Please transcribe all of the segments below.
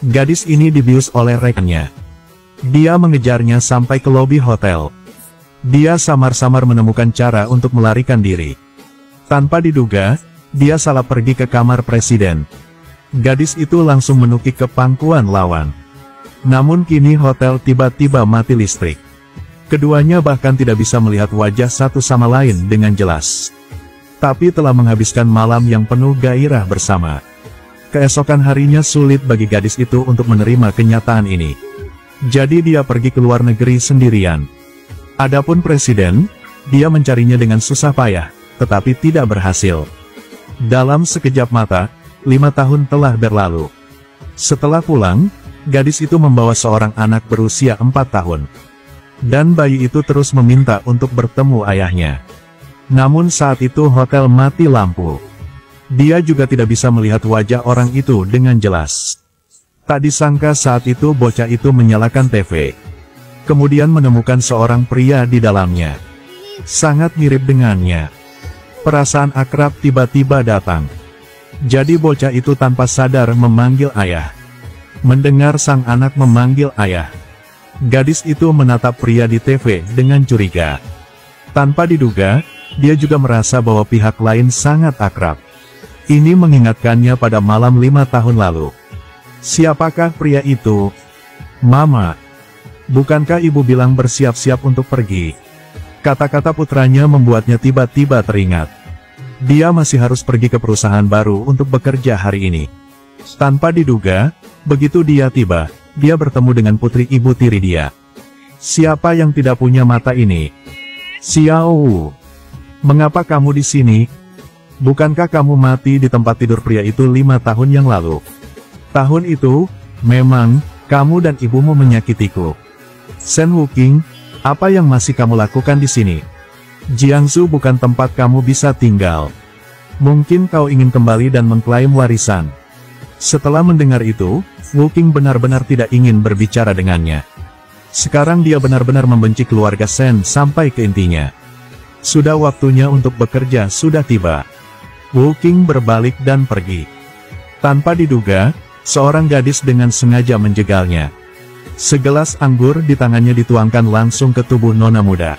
Gadis ini dibius oleh rekannya. Dia mengejarnya sampai ke lobi hotel. Dia samar-samar menemukan cara untuk melarikan diri. Tanpa diduga, dia salah pergi ke kamar presiden. Gadis itu langsung menukik ke pangkuan lawan. Namun kini hotel tiba-tiba mati listrik. Keduanya bahkan tidak bisa melihat wajah satu sama lain dengan jelas. Tapi telah menghabiskan malam yang penuh gairah bersama. Keesokan harinya sulit bagi gadis itu untuk menerima kenyataan ini. Jadi dia pergi ke luar negeri sendirian. Adapun presiden, dia mencarinya dengan susah payah, tetapi tidak berhasil. Dalam sekejap mata, 5 tahun telah berlalu. Setelah pulang, gadis itu membawa seorang anak berusia 4 tahun. Dan bayi itu terus meminta untuk bertemu ayahnya. Namun saat itu hotel mati lampu. Dia juga tidak bisa melihat wajah orang itu dengan jelas. Tak disangka saat itu bocah itu menyalakan TV. Kemudian menemukan seorang pria di dalamnya. Sangat mirip dengannya. Perasaan akrab tiba-tiba datang. Jadi bocah itu tanpa sadar memanggil ayah. Mendengar sang anak memanggil ayah, gadis itu menatap pria di TV dengan curiga. Tanpa diduga, dia juga merasa bahwa pihak lain sangat akrab. Ini mengingatkannya pada malam 5 tahun lalu. Siapakah pria itu? Mama, bukankah ibu bilang bersiap-siap untuk pergi? Kata-kata putranya membuatnya tiba-tiba teringat. Dia masih harus pergi ke perusahaan baru untuk bekerja hari ini. Tanpa diduga, begitu dia tiba, dia bertemu dengan putri ibu tiri dia. Siapa yang tidak punya mata ini? Xiao Wu. Mengapa kamu di sini? Bukankah kamu mati di tempat tidur pria itu 5 tahun yang lalu? Tahun itu, memang, kamu dan ibumu menyakitiku. Shen Wuqing, apa yang masih kamu lakukan di sini? Jiangsu bukan tempat kamu bisa tinggal. Mungkin kau ingin kembali dan mengklaim warisan. Setelah mendengar itu, Wuqing benar-benar tidak ingin berbicara dengannya. Sekarang dia benar-benar membenci keluarga Shen sampai ke intinya. Sudah waktunya untuk bekerja sudah tiba. Wuqing berbalik dan pergi. Tanpa diduga, seorang gadis dengan sengaja menjegalnya. Segelas anggur di tangannya dituangkan langsung ke tubuh nona muda.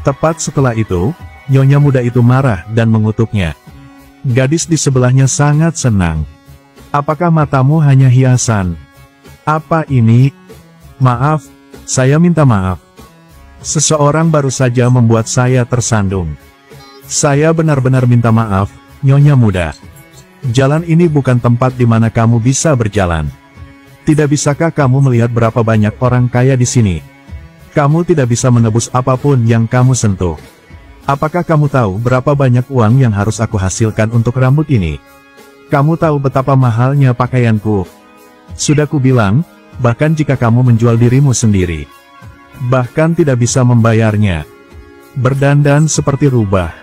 Tepat setelah itu, nyonya muda itu marah dan mengutuknya. Gadis di sebelahnya sangat senang. Apakah matamu hanya hiasan? Apa ini? Maaf, saya minta maaf. Seseorang baru saja membuat saya tersandung. Saya benar-benar minta maaf, nyonya muda. Jalan ini bukan tempat di mana kamu bisa berjalan. Tidak bisakah kamu melihat berapa banyak orang kaya di sini? Kamu tidak bisa menebus apapun yang kamu sentuh. Apakah kamu tahu berapa banyak uang yang harus aku hasilkan untuk rambut ini? Kamu tahu betapa mahalnya pakaianku. Sudah kubilang, bahkan jika kamu menjual dirimu sendiri, bahkan tidak bisa membayarnya. Berdandan seperti rubah.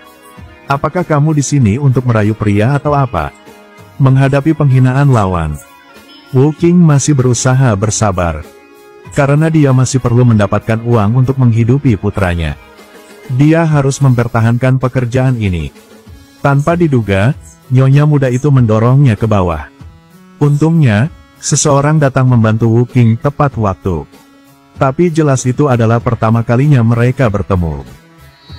Apakah kamu di sini untuk merayu pria atau apa? Menghadapi penghinaan lawan, Wuqing masih berusaha bersabar. Karena dia masih perlu mendapatkan uang untuk menghidupi putranya. Dia harus mempertahankan pekerjaan ini. Tanpa diduga, nyonya muda itu mendorongnya ke bawah. Untungnya, seseorang datang membantu Wuqing tepat waktu. Tapi jelas itu adalah pertama kalinya mereka bertemu.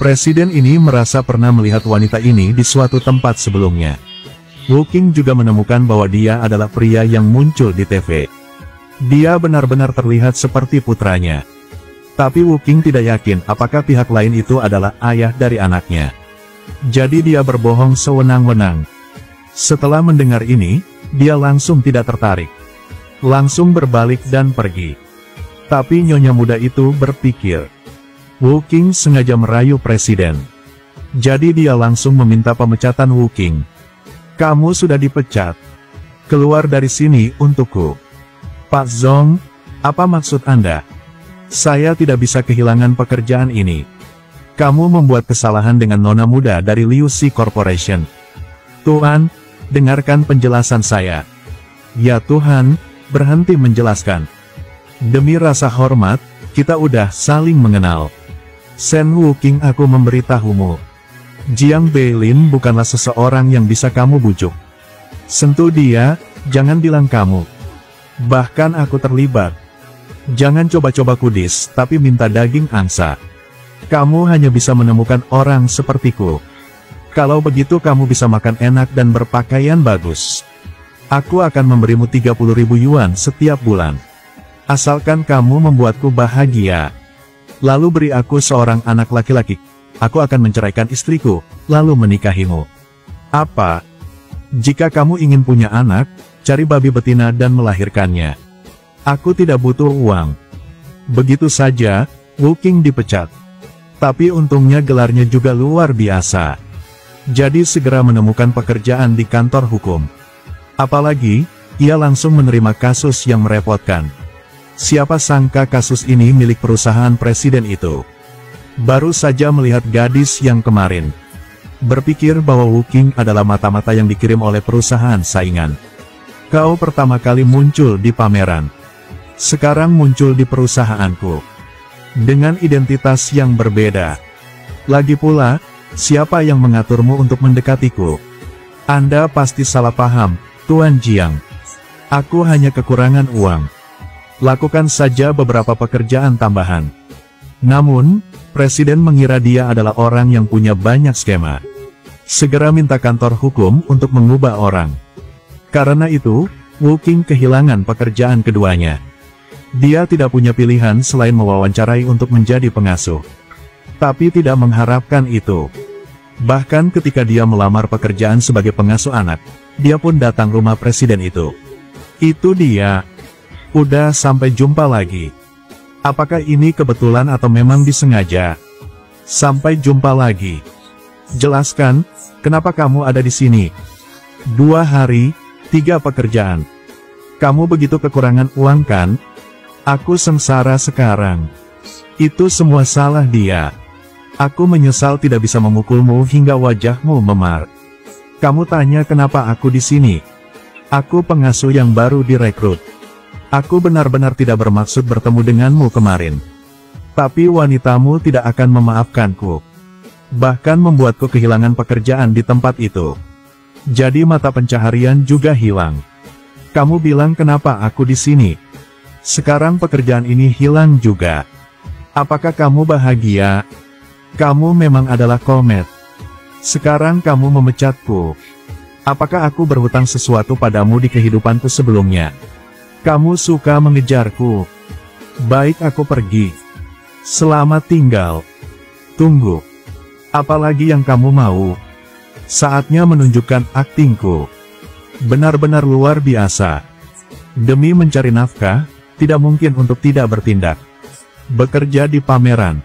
Presiden ini merasa pernah melihat wanita ini di suatu tempat sebelumnya. Wuqing juga menemukan bahwa dia adalah pria yang muncul di TV. Dia benar-benar terlihat seperti putranya. Tapi Wuqing tidak yakin apakah pihak lain itu adalah ayah dari anaknya. Jadi dia berbohong sewenang-wenang. Setelah mendengar ini, dia langsung tidak tertarik. Langsung berbalik dan pergi. Tapi nyonya muda itu berpikir, Wuqing sengaja merayu presiden. Jadi dia langsung meminta pemecatan Wuqing. Kamu sudah dipecat. Keluar dari sini untukku. Pak Zong, apa maksud Anda? Saya tidak bisa kehilangan pekerjaan ini. Kamu membuat kesalahan dengan nona muda dari Liu Xi Corporation. Tuan, dengarkan penjelasan saya. Ya Tuhan, berhenti menjelaskan. Demi rasa hormat, kita udah saling mengenal. Shen Wuqing, aku memberitahumu. Jiang Beilin bukanlah seseorang yang bisa kamu bujuk. Sentuh dia, jangan bilang kamu. Bahkan aku terlibat. Jangan coba-coba kudis, tapi minta daging angsa. Kamu hanya bisa menemukan orang sepertiku. Kalau begitu kamu bisa makan enak dan berpakaian bagus. Aku akan memberimu 30.000 yuan setiap bulan. Asalkan kamu membuatku bahagia. Lalu beri aku seorang anak laki-laki. Aku akan menceraikan istriku, lalu menikahimu. Apa? Jika kamu ingin punya anak, cari babi betina dan melahirkannya. Aku tidak butuh uang. Begitu saja, Wu Qing dipecat. Tapi untungnya gelarnya juga luar biasa. Jadi segera menemukan pekerjaan di kantor hukum. Apalagi, ia langsung menerima kasus yang merepotkan. Siapa sangka kasus ini milik perusahaan presiden itu. Baru saja melihat gadis yang kemarin. Berpikir bahwa Wu Qing adalah mata-mata yang dikirim oleh perusahaan saingan. Kau pertama kali muncul di pameran. Sekarang muncul di perusahaanku. Dengan identitas yang berbeda. Lagi pula, siapa yang mengaturmu untuk mendekatiku? Anda pasti salah paham, Tuan Jiang. Aku hanya kekurangan uang. Lakukan saja beberapa pekerjaan tambahan. Namun, Presiden mengira dia adalah orang yang punya banyak skema. Segera minta kantor hukum untuk mengubah orang. Karena itu, Wu Qing kehilangan pekerjaan keduanya. Dia tidak punya pilihan selain mewawancarai untuk menjadi pengasuh. Tapi tidak mengharapkan itu. Bahkan ketika dia melamar pekerjaan sebagai pengasuh anak, dia pun datang rumah presiden itu. Itu dia. Udah, sampai jumpa lagi. Apakah ini kebetulan atau memang disengaja? Sampai jumpa lagi. Jelaskan, kenapa kamu ada di sini? 2 hari, 3 pekerjaan. Kamu begitu kekurangan uang kan? Aku sengsara sekarang. Itu semua salah dia. Aku menyesal tidak bisa memukulmu hingga wajahmu memar. Kamu tanya kenapa aku di sini? Aku pengasuh yang baru direkrut. Aku benar-benar tidak bermaksud bertemu denganmu kemarin. Tapi wanitamu tidak akan memaafkanku. Bahkan membuatku kehilangan pekerjaan di tempat itu. Jadi mata pencaharian juga hilang. Kamu bilang kenapa aku di sini? Sekarang pekerjaan ini hilang juga. Apakah kamu bahagia? Kamu memang adalah komet. Sekarang kamu memecatku. Apakah aku berhutang sesuatu padamu di kehidupanku sebelumnya? Kamu suka mengejarku. Baik, aku pergi. Selamat tinggal. Tunggu. Apalagi yang kamu mau? Saatnya menunjukkan aktingku. Benar-benar luar biasa. Demi mencari nafkah, tidak mungkin untuk tidak bertindak. Bekerja di pameran.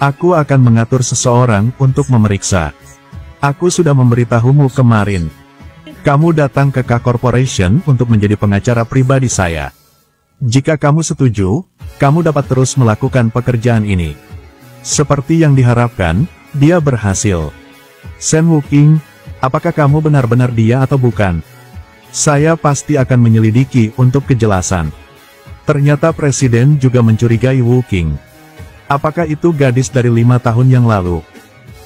Aku akan mengatur seseorang untuk memeriksa. Aku sudah memberitahumu kemarin. Kamu datang ke K Corporation untuk menjadi pengacara pribadi saya. Jika kamu setuju, kamu dapat terus melakukan pekerjaan ini. Seperti yang diharapkan, dia berhasil. Shen Wu Qing, apakah kamu benar-benar dia atau bukan? Saya pasti akan menyelidiki untuk kejelasan. Ternyata Presiden juga mencurigai Wu Qing. Apakah itu gadis dari 5 tahun yang lalu?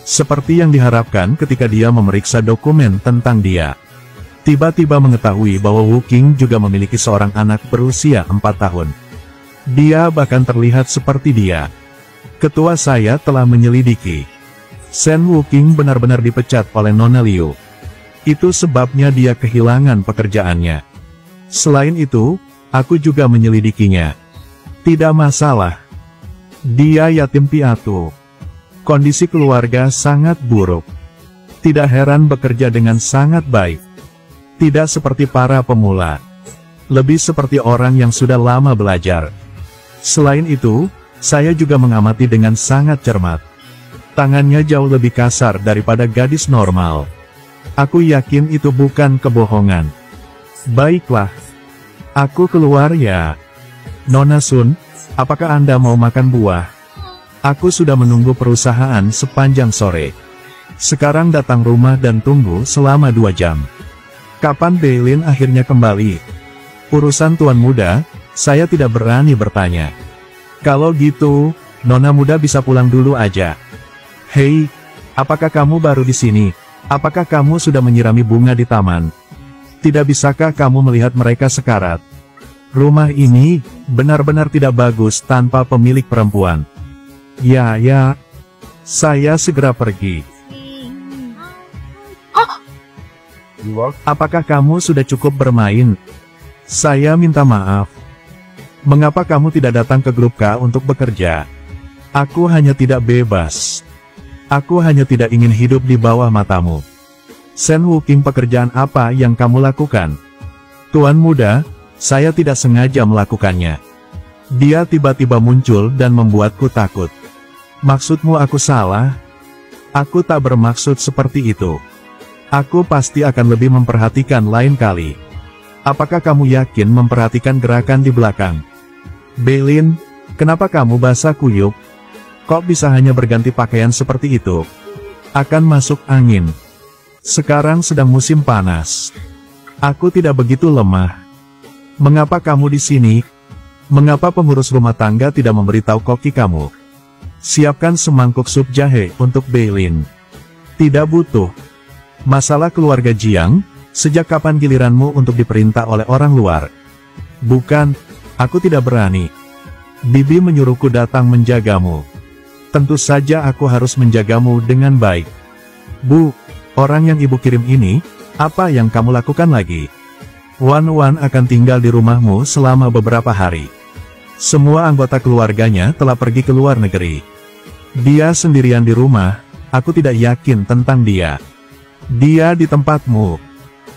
Seperti yang diharapkan ketika dia memeriksa dokumen tentang dia. Tiba-tiba mengetahui bahwa Wu Qing juga memiliki seorang anak berusia 4 tahun. Dia bahkan terlihat seperti dia. Ketua saya telah menyelidiki. Shen Wu Qing benar-benar dipecat oleh Nona Liu. Itu sebabnya dia kehilangan pekerjaannya. Selain itu, aku juga menyelidikinya. Tidak masalah. Dia yatim piatu. Kondisi keluarga sangat buruk. Tidak heran bekerja dengan sangat baik. Tidak seperti para pemula. Lebih seperti orang yang sudah lama belajar. Selain itu, saya juga mengamati dengan sangat cermat. Tangannya jauh lebih kasar daripada gadis normal. Aku yakin itu bukan kebohongan. Baiklah. Aku keluar ya. Nona Sun, apakah Anda mau makan buah? Aku sudah menunggu perusahaan sepanjang sore. Sekarang datang rumah dan tunggu selama 2 jam. Kapan Beilin akhirnya kembali? Urusan tuan muda, saya tidak berani bertanya. Kalau gitu, Nona muda bisa pulang dulu aja. Hei, apakah kamu baru di sini? Apakah kamu sudah menyirami bunga di taman? Tidak bisakah kamu melihat mereka sekarat? Rumah ini benar-benar tidak bagus tanpa pemilik perempuan. Ya, saya segera pergi. Apakah kamu sudah cukup bermain? Saya minta maaf. Mengapa kamu tidak datang ke grup K untuk bekerja? Aku hanya tidak bebas. Aku hanya tidak ingin hidup di bawah matamu. Sen Wuking, pekerjaan apa yang kamu lakukan? Tuan muda, saya tidak sengaja melakukannya. Dia tiba-tiba muncul dan membuatku takut. Maksudmu aku salah? Aku tak bermaksud seperti itu. Aku pasti akan lebih memperhatikan lain kali. Apakah kamu yakin memperhatikan gerakan di belakang? Beilin, kenapa kamu basah kuyup? Kok bisa hanya berganti pakaian seperti itu? Akan masuk angin. Sekarang sedang musim panas. Aku tidak begitu lemah. Mengapa kamu di sini? Mengapa pengurus rumah tangga tidak memberitahu koki kamu? Siapkan semangkuk sup jahe untuk Beilin. Tidak butuh. Masalah keluarga Jiang, sejak kapan giliranmu untuk diperintah oleh orang luar? Bukan, aku tidak berani. Bibi menyuruhku datang menjagamu. Tentu saja aku harus menjagamu dengan baik. Bu, orang yang ibu kirim ini, apa yang kamu lakukan lagi? Wan Wan akan tinggal di rumahmu selama beberapa hari. Semua anggota keluarganya telah pergi ke luar negeri. Dia sendirian di rumah, aku tidak yakin tentang dia. Dia di tempatmu.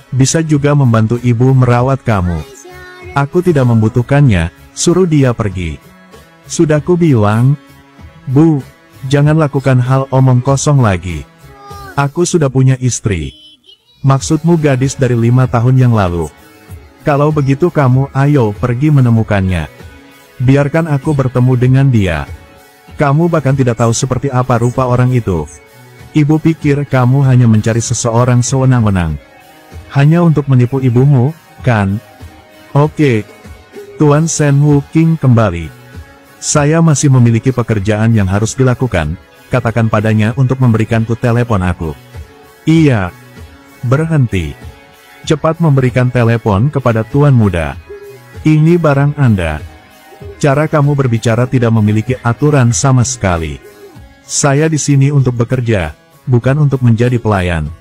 Bisa juga membantu ibu merawat kamu. Aku tidak membutuhkannya, suruh dia pergi. Sudah ku bilang, Bu, jangan lakukan hal omong kosong lagi. Aku sudah punya istri. Maksudmu gadis dari 5 tahun yang lalu. Kalau begitu kamu ayo pergi menemukannya. Biarkan aku bertemu dengan dia. Kamu bahkan tidak tahu seperti apa rupa orang itu. Ibu pikir kamu hanya mencari seseorang sewenang-wenang. Hanya untuk menipu ibumu, kan? Oke. Tuan Sen Wuking kembali. Saya masih memiliki pekerjaan yang harus dilakukan, katakan padanya untuk memberikanku telepon aku. Iya. Berhenti. Cepat memberikan telepon kepada tuan muda. Ini barang Anda. Cara kamu berbicara tidak memiliki aturan sama sekali. Saya di sini untuk bekerja, bukan untuk menjadi pelayan.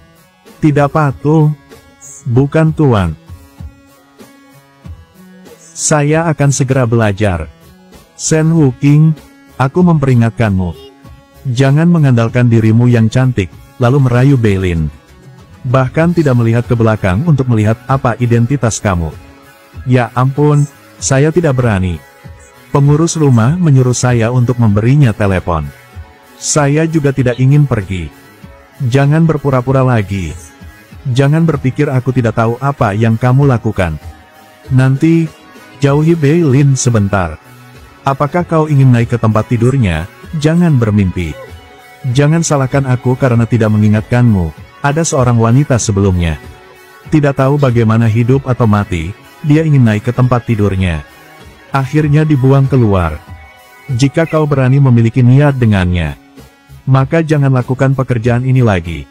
Tidak patuh. Bukan tuan. Saya akan segera belajar. Sen Wuking, aku memperingatkanmu. Jangan mengandalkan dirimu yang cantik, lalu merayu Beilin. Bahkan tidak melihat ke belakang untuk melihat apa identitas kamu. Ya ampun, saya tidak berani. Pengurus rumah menyuruh saya untuk memberinya telepon. Saya juga tidak ingin pergi. Jangan berpura-pura lagi. Jangan berpikir aku tidak tahu apa yang kamu lakukan. Nanti, jauhi Beilin sebentar. Apakah kau ingin naik ke tempat tidurnya? Jangan bermimpi. Jangan salahkan aku karena tidak mengingatkanmu. Ada seorang wanita sebelumnya. Tidak tahu bagaimana hidup atau mati, dia ingin naik ke tempat tidurnya. Akhirnya dibuang keluar. Jika kau berani memiliki niat dengannya, maka jangan lakukan pekerjaan ini lagi.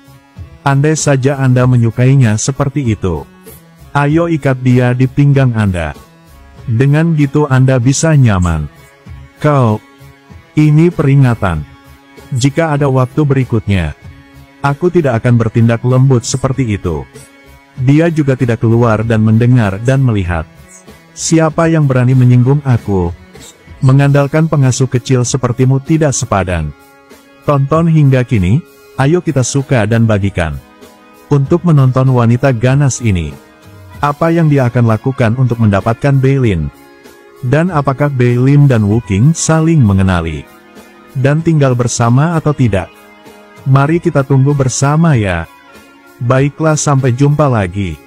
Andai saja Anda menyukainya seperti itu. Ayo ikat dia di pinggang Anda. Dengan gitu Anda bisa nyaman. Kau, ini peringatan. Jika ada waktu berikutnya, aku tidak akan bertindak lembut seperti itu. Dia juga tidak keluar dan mendengar dan melihat. Siapa yang berani menyinggung aku? Mengandalkan pengasuh kecil sepertimu tidak sepadan. Tonton hingga kini, ayo kita suka dan bagikan. Untuk menonton wanita ganas ini. Apa yang dia akan lakukan untuk mendapatkan Beilin? Dan apakah Beilin dan Wuking saling mengenali? Dan tinggal bersama atau tidak? Mari kita tunggu bersama ya. Baiklah, sampai jumpa lagi.